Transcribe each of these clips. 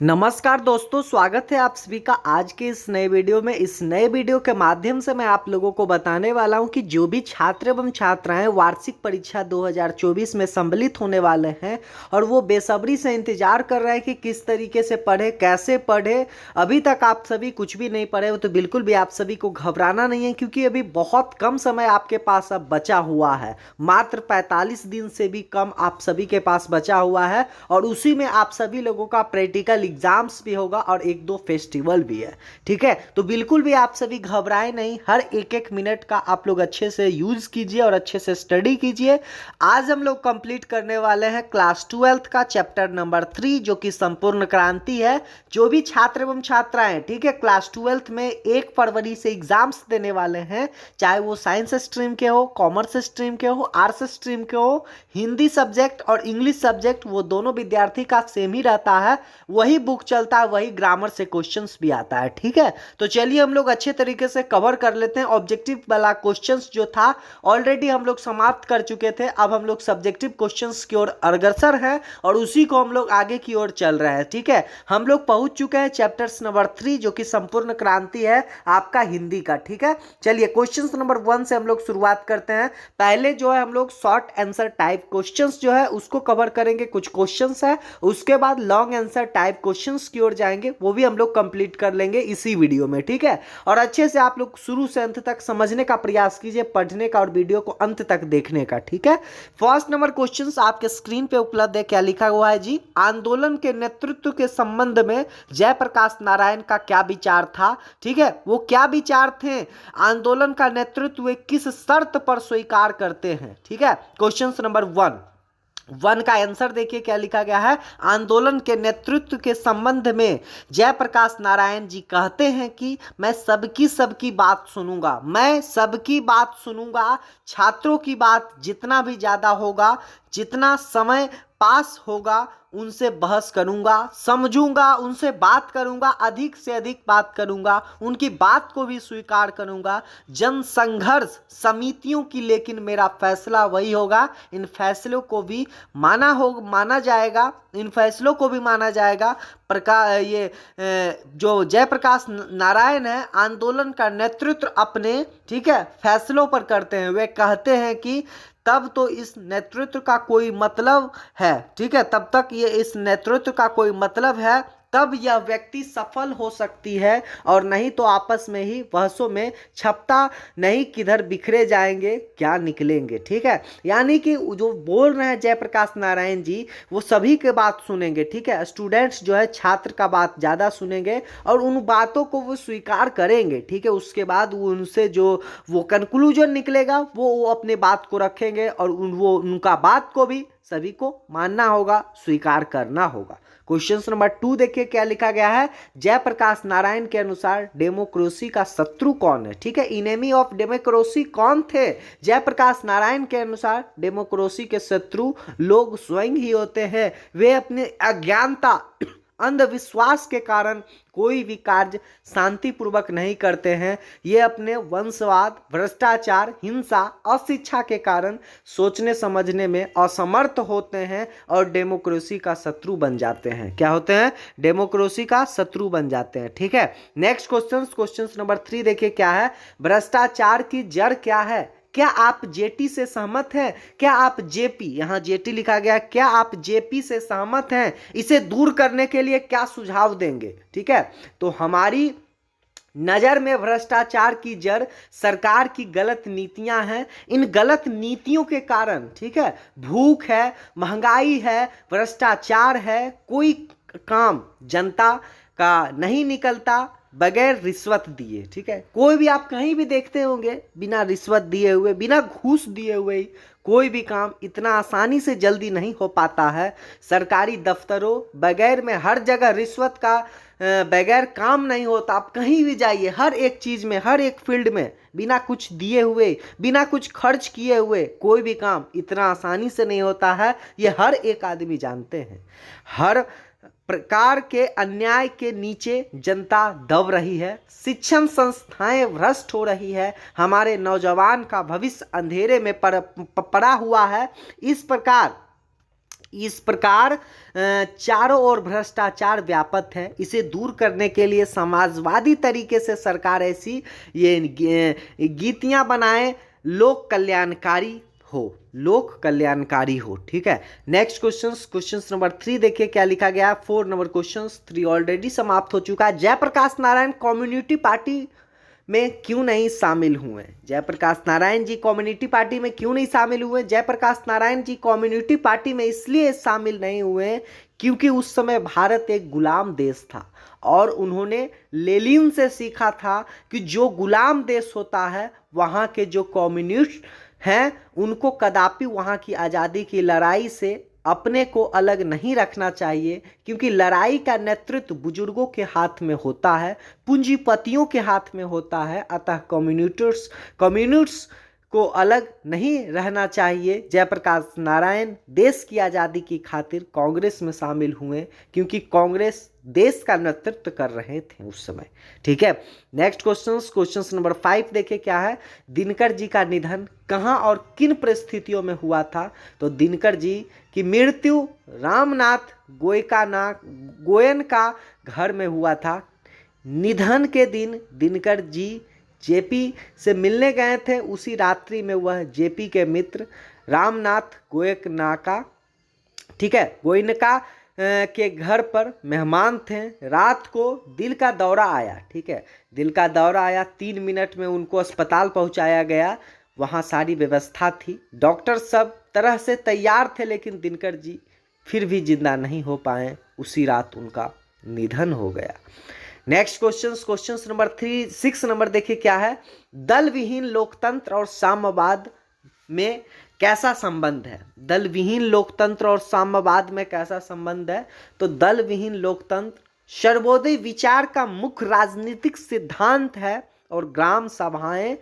नमस्कार दोस्तों, स्वागत है आप सभी का आज के इस नए वीडियो में। इस नए वीडियो के माध्यम से मैं आप लोगों को बताने वाला हूं कि जो भी छात्र एवं छात्राएं वार्षिक परीक्षा 2024 में सम्मिलित होने वाले हैं और वो बेसब्री से इंतजार कर रहे हैं कि किस तरीके से पढ़े, कैसे पढ़े। अभी तक आप सभी कुछ भी नहीं पढ़े हो तो बिल्कुल भी आप सभी को घबराना नहीं है, क्योंकि अभी बहुत कम समय आपके पास अब बचा हुआ है। मात्र 45 दिन से भी कम आप सभी के पास बचा हुआ है और उसी में आप सभी लोगों का प्रैक्टिकल एग्जाम्स भी होगा और एक दो फेस्टिवल भी है। ठीक है, तो बिल्कुल भी आप सभी घबराए नहीं। हर एक एक मिनट का आप लोग अच्छे से यूज कीजिए और अच्छे से स्टडी कीजिए। आज हम लोग कंप्लीट करने वाले हैं क्लास 12 का चैप्टर नंबर 3, जो कि संपूर्ण क्रांति है। जो भी छात्र एवं छात्राएं, ठीक है, क्लास 12 में 1 फरवरी से एग्जाम्स देने वाले हैं, चाहे वो साइंस स्ट्रीम के हो, कॉमर्स स्ट्रीम के हो, आर्ट्स स्ट्रीम के हो, हिंदी सब्जेक्ट और इंग्लिश सब्जेक्ट, वो दोनों विद्यार्थी का सेम ही रहता है। वही बुक चलता है, वही ग्रामर से क्वेश्चंस भी आता है। ठीक है, तो चलिए हम लोग अच्छे तरीके से कवर कर लेते हैं। ऑब्जेक्टिव वाला क्वेश्चंस जो था ऑलरेडी हम लोग समाप्त कर चुके थे। अब हम लोग सब्जेक्टिव क्वेश्चंस की ओर अग्रसर हैं और उसी को हम लोग आगे की ओर चल रहे हैं। ठीक है, हम लोग पहुंच चुके हैं चैप्टर्स नंबर 3, जो कि संपूर्ण क्रांति है आपका हिंदी का। ठीक है, चलिए क्वेश्चंस नंबर 1 से हम लोग शुरुआत करते हैं। पहले जो है हम लोग शॉर्ट आंसर टाइप क्वेश्चंस जो है उसको कवर करेंगे। कुछ क्वेश्चंस है, उसके बाद लॉन्ग आंसर टाइप क्वेश्चंस की ओर जाएंगे, वो भी हम लोग कंप्लीट कर लेंगे इसी वीडियो में। ठीक है, और अच्छे से आप लोग शुरू से अंत तक समझने का प्रयास कीजिए, पढ़ने का और वीडियो को अंत तक देखने का। ठीक है, फर्स्ट नंबर क्वेश्चंस आपके स्क्रीन पे उपलब्ध है। क्या लिखा हुआ है जी? आंदोलन के नेतृत्व के संबंध में जयप्रकाश नारायण का क्या विचार था? ठीक है, वो क्या विचार थे? आंदोलन का नेतृत्व वे किस शर्त पर स्वीकार करते हैं? ठीक है, क्वेश्चन नंबर 1 का आंसर देखिए क्या लिखा गया है। आंदोलन के नेतृत्व के संबंध में जयप्रकाश नारायण जी कहते हैं कि मैं सबकी बात सुनूंगा, मैं सबकी बात सुनूंगा, छात्रों की बात जितना भी ज्यादा होगा, जितना समय पास होगा, उनसे बहस करूंगा, समझूंगा, उनसे बात करूंगा, अधिक से अधिक बात करूंगा, उनकी बात को भी स्वीकार करूंगा। जन संघर्ष समितियों की, लेकिन मेरा फैसला वही होगा, इन फैसलों को भी माना जाएगा, इन फैसलों को भी माना जाएगा। जो जयप्रकाश नारायण है, आंदोलन का नेतृत्व अपने, ठीक है, फैसलों पर करते हैं। वे कहते हैं कि तब तो इस नेतृत्व का कोई मतलब है, ठीक है, तब तक ये इस नेतृत्व का कोई मतलब है, तब यह व्यक्ति सफल हो सकती है, और नहीं तो आपस में ही बहसों में छपता नहीं किधर बिखरे जाएंगे, क्या निकलेंगे। ठीक है, यानी कि जो बोल रहे हैं जयप्रकाश नारायण जी, वो सभी के बात सुनेंगे। ठीक है, स्टूडेंट्स जो है छात्र का बात ज़्यादा सुनेंगे और उन बातों को वो स्वीकार करेंगे। ठीक है, उसके बाद वो उनसे जो वो कंक्लूजन निकलेगा वो अपने बात को रखेंगे और वो उनका बात को भी सभी को मानना होगा, स्वीकार करना होगा। क्वेश्चन नंबर 2 देखिए क्या लिखा गया है। जयप्रकाश नारायण के अनुसार डेमोक्रेसी का शत्रु कौन है? ठीक है, इनेमी ऑफ डेमोक्रेसी कौन थे? जयप्रकाश नारायण के अनुसार डेमोक्रेसी के शत्रु लोग स्वयं ही होते हैं। वे अपने अज्ञानता, अंधविश्वास के कारण कोई भी कार्य शांतिपूर्वक नहीं करते हैं। ये अपने वंशवाद, भ्रष्टाचार, हिंसा, अशिक्षा के कारण सोचने समझने में असमर्थ होते हैं और डेमोक्रेसी का शत्रु बन जाते हैं। क्या होते हैं? डेमोक्रेसी का शत्रु बन जाते हैं। ठीक है, नेक्स्ट क्वेश्चन नंबर 3 देखिए क्या है। भ्रष्टाचार की जड़ क्या है? क्या आप जेटी से सहमत हैं? क्या आप जेपी, यहां जेटी लिखा गया, क्या आप जेपी से सहमत हैं? इसे दूर करने के लिए क्या सुझाव देंगे? ठीक है, तो हमारी नजर में भ्रष्टाचार की जड़ सरकार की गलत नीतियां हैं। इन गलत नीतियों के कारण, ठीक है, भूख है, महंगाई है, भ्रष्टाचार है, कोई काम जनता का नहीं निकलता बगैर रिश्वत दिए। ठीक है, कोई भी आप कहीं भी देखते होंगे, बिना रिश्वत दिए हुए, बिना घूस दिए हुए कोई भी काम इतना आसानी से जल्दी नहीं हो पाता है। सरकारी दफ्तरों बगैर में हर जगह रिश्वत का बगैर काम नहीं होता। आप कहीं भी जाइए, हर एक चीज़ में, हर एक फील्ड में बिना कुछ दिए हुए, बिना कुछ खर्च किए हुए कोई भी काम इतना आसानी से नहीं होता है। ये हर एक आदमी जानते हैं। हर प्रकार के अन्याय के नीचे जनता दब रही है, शिक्षण संस्थाएं भ्रष्ट हो रही है, हमारे नौजवान का भविष्य अंधेरे में पड़ा हुआ है। इस प्रकार इस प्रकार चारों ओर भ्रष्टाचार व्याप्त है। इसे दूर करने के लिए समाजवादी तरीके से सरकार ऐसी ये नीतियां बनाए लोक कल्याणकारी हो। ठीक है, नेक्स्ट क्वेश्चन नंबर 3 देखिए क्या लिखा गया। 4 नंबर क्वेश्चन 3 ऑलरेडी समाप्त हो चुका है। जयप्रकाश नारायण कम्युनिटी पार्टी में क्यों नहीं शामिल हुए? जयप्रकाश नारायण जी कम्युनिटी पार्टी में क्यों नहीं शामिल हुए? जयप्रकाश नारायण जी कम्युनिटी पार्टी में इसलिए शामिल नहीं हुए क्योंकि उस समय भारत एक गुलाम देश था और उन्होंने लेनिन से सीखा था कि जो गुलाम देश होता है वहाँ के जो कम्युनिस्ट हैं उनको कदापि वहाँ की आज़ादी की लड़ाई से अपने को अलग नहीं रखना चाहिए, क्योंकि लड़ाई का नेतृत्व बुजुर्गों के हाथ में होता है, पूंजीपतियों के हाथ में होता है। अतः कम्युनिस्ट्स को अलग नहीं रहना चाहिए। जयप्रकाश नारायण देश की आज़ादी की खातिर कांग्रेस में शामिल हुए क्योंकि कांग्रेस देश का नेतृत्व कर रहे थे उस समय। ठीक है, नेक्स्ट क्वेश्चन नंबर 5 देखिए क्या है। दिनकर जी का निधन कहाँ और किन परिस्थितियों में हुआ था? तो दिनकर जी की मृत्यु रामनाथ गोयन का घर में हुआ था। निधन के दिन दिनकर जी जेपी से मिलने गए थे। उसी रात्रि में वह जेपी के मित्र रामनाथ गोयनका, ठीक है, गोयनका के घर पर मेहमान थे। रात को दिल का दौरा आया। ठीक है, दिल का दौरा आया, 3 मिनट में उनको अस्पताल पहुंचाया गया। वहाँ सारी व्यवस्था थी, डॉक्टर सब तरह से तैयार थे, लेकिन दिनकर जी फिर भी जिंदा नहीं हो पाए। उसी रात उनका निधन हो गया। नेक्स्ट क्वेश्चन नंबर 6 नंबर देखिए क्या है। दल विहीन लोकतंत्र और साम्यवाद में कैसा संबंध है? दल विहीन लोकतंत्र और साम्यवाद में कैसा संबंध है? तो दल विहीन लोकतंत्र सर्वोदय विचार का मुख्य राजनीतिक सिद्धांत है और ग्राम सभाएं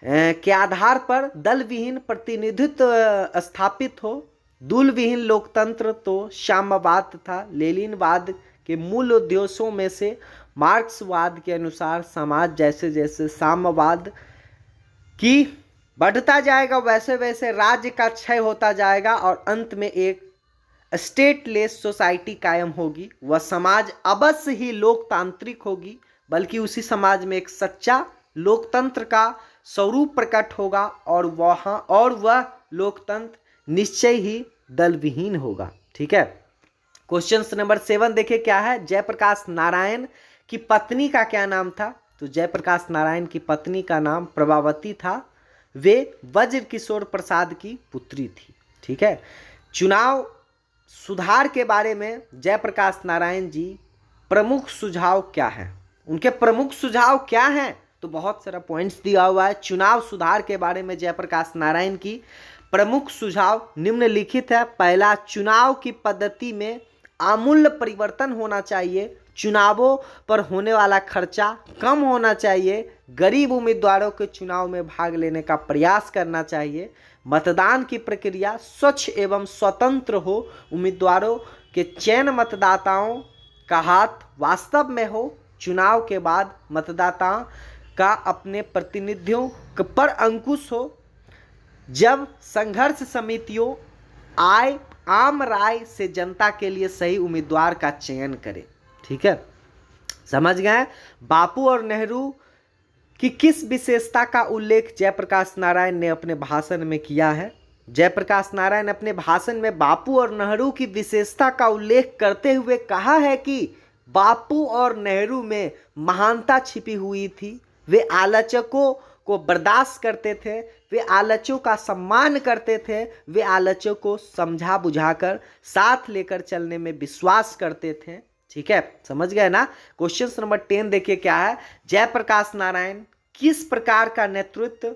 के आधार पर दल विहीन प्रतिनिधित्व स्थापित हो। दुल विहीन लोकतंत्र तो साम्यवाद था। लेनिनवाद के मूल उद्देश्यों में से मार्क्सवाद के अनुसार समाज जैसे जैसे साम्यवाद की बढ़ता जाएगा वैसे वैसे राज्य का क्षय होता जाएगा और अंत में एक स्टेटलेस सोसाइटी कायम होगी। वह समाज अवश्य ही लोकतांत्रिक होगी, बल्कि उसी समाज में एक सच्चा लोकतंत्र का स्वरूप प्रकट होगा और वह लोकतंत्र निश्चय ही दल विहीन होगा। ठीक है, क्वेश्चन नंबर 7 देखिए क्या है। जयप्रकाश नारायण की पत्नी का क्या नाम था? तो जयप्रकाश नारायण की पत्नी का नाम प्रभावती था। वे वज्र किशोर प्रसाद की पुत्री थी। ठीक है, चुनाव सुधार के बारे में जयप्रकाश नारायण जी प्रमुख सुझाव क्या है? उनके प्रमुख सुझाव क्या हैं? तो बहुत सारा पॉइंट्स दिया हुआ है। चुनाव सुधार के बारे में जयप्रकाश नारायण की प्रमुख सुझाव निम्नलिखित है। पहला, चुनाव की पद्धति में आमूल परिवर्तन होना चाहिए। चुनावों पर होने वाला खर्चा कम होना चाहिए। गरीब उम्मीदवारों के चुनाव में भाग लेने का प्रयास करना चाहिए। मतदान की प्रक्रिया स्वच्छ एवं स्वतंत्र हो। उम्मीदवारों के चयन मतदाताओं का हाथ वास्तव में हो। चुनाव के बाद मतदाता का अपने प्रतिनिधियों पर अंकुश हो। जब संघर्ष समितियों आम राय से जनता के लिए सही उम्मीदवार का चयन करें। ठीक है, समझ गए? बापू और नेहरू की किस विशेषता का उल्लेख जयप्रकाश नारायण ने अपने भाषण में किया है? जयप्रकाश नारायण अपने भाषण में बापू और नेहरू की विशेषता का उल्लेख करते हुए कहा है कि बापू और नेहरू में महानता छिपी हुई थी। वे आलोचकों को बर्दाश्त करते थे, वे आलोचकों का सम्मान करते थे, वे आलोचकों को समझा बुझाकर साथ लेकर चलने में विश्वास करते थे। ठीक है, समझ गए ना? क्वेश्चन नंबर 10 देखिए क्या है। जयप्रकाश नारायण किस प्रकार का नेतृत्व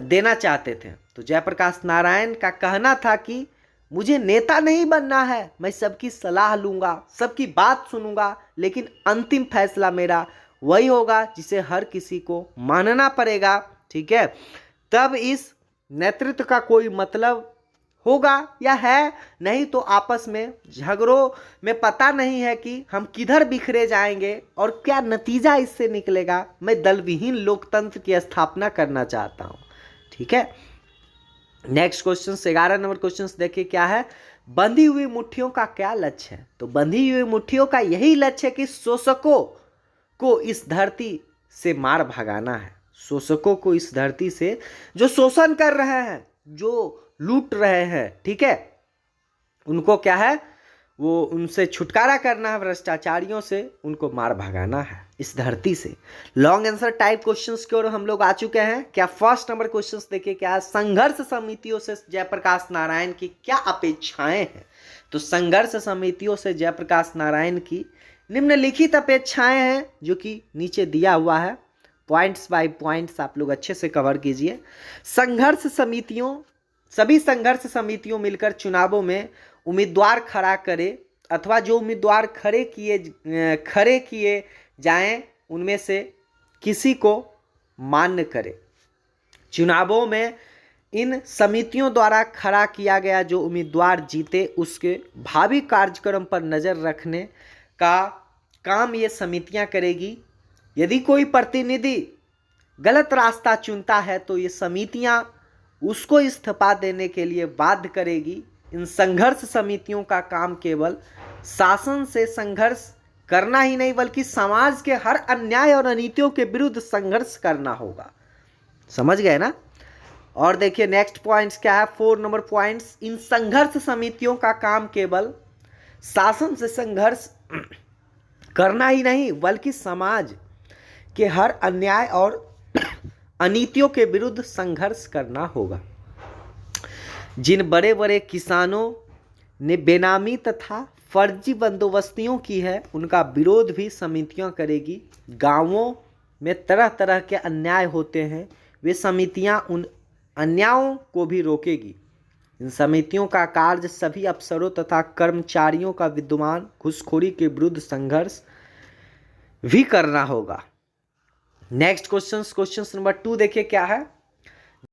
देना चाहते थे? तो जयप्रकाश नारायण का कहना था कि मुझे नेता नहीं बनना है, मैं सबकी सलाह लूंगा, सबकी बात सुनूंगा, लेकिन अंतिम फैसला मेरा वही होगा जिसे हर किसी को मानना पड़ेगा। ठीक है, तब इस नेतृत्व का कोई मतलब होगा या है नहीं तो आपस में झगड़ों में पता नहीं है कि हम किधर बिखरे जाएंगे और क्या नतीजा इससे निकलेगा। मैं दल विहीन लोकतंत्र की स्थापना करना चाहता हूं। ठीक है, नेक्स्ट क्वेश्चन 11 नंबर क्वेश्चन देखिए क्या है। बंधी हुई मुट्ठियों का क्या लक्ष्य है? तो बंधी हुई मुट्ठियों का यही लक्ष्य है कि शोषकों को इस धरती से मार भगाना है। शोषकों को इस धरती से, जो शोषण कर रहे हैं, जो लूट रहे हैं, ठीक है, उनको क्या है, वो उनसे छुटकारा करना है, भ्रष्टाचारियों से उनको मार भगाना है इस धरती से। लॉन्ग आंसर टाइप क्वेश्चंस की ओर हम लोग आ चुके हैं। क्या फर्स्ट नंबर क्वेश्चंस देखिए क्या है, संघर्ष समितियों से जयप्रकाश नारायण की क्या अपेक्षाएं हैं? तो संघर्ष समितियों से जयप्रकाश नारायण की निम्नलिखित अपेक्षाएं हैं, जो कि नीचे दिया हुआ है। पॉइंट्स बाय पॉइंट्स आप लोग अच्छे से कवर कीजिए। सभी संघर्ष समितियों मिलकर चुनावों में उम्मीदवार खड़ा करे अथवा जो उम्मीदवार खड़े किए जाएं उनमें से किसी को मान्य करे। चुनावों में इन समितियों द्वारा खड़ा किया गया जो उम्मीदवार जीते उसके भावी कार्यक्रम पर नज़र रखने का काम ये समितियां करेगी। यदि कोई प्रतिनिधि गलत रास्ता चुनता है तो ये समितियां उसको इस्तीफा देने के लिए बाध्य करेगी। इन संघर्ष समितियों का काम केवल शासन से संघर्ष करना ही नहीं बल्कि समाज के हर अन्याय और अनीतियों के विरुद्ध संघर्ष करना होगा। समझ गए ना? और देखिए नेक्स्ट पॉइंट्स क्या है, 4 नंबर पॉइंट्स, इन संघर्ष समितियों का काम केवल शासन से संघर्ष करना ही नहीं बल्कि समाज के हर अन्याय और अनीतियों के विरुद्ध संघर्ष करना होगा। जिन बड़े बड़े किसानों ने बेनामी तथा फर्जी बंदोबस्तियों की है उनका विरोध भी समितियां करेगी। गांवों में तरह तरह के अन्याय होते हैं, वे समितियां उन अन्यायों को भी रोकेगी। इन समितियों का कार्य सभी अफसरों तथा कर्मचारियों का विद्यमान घूसखोरी के विरुद्ध संघर्ष भी करना होगा। नेक्स्ट क्वेश्चन नंबर 2 देखिए क्या है,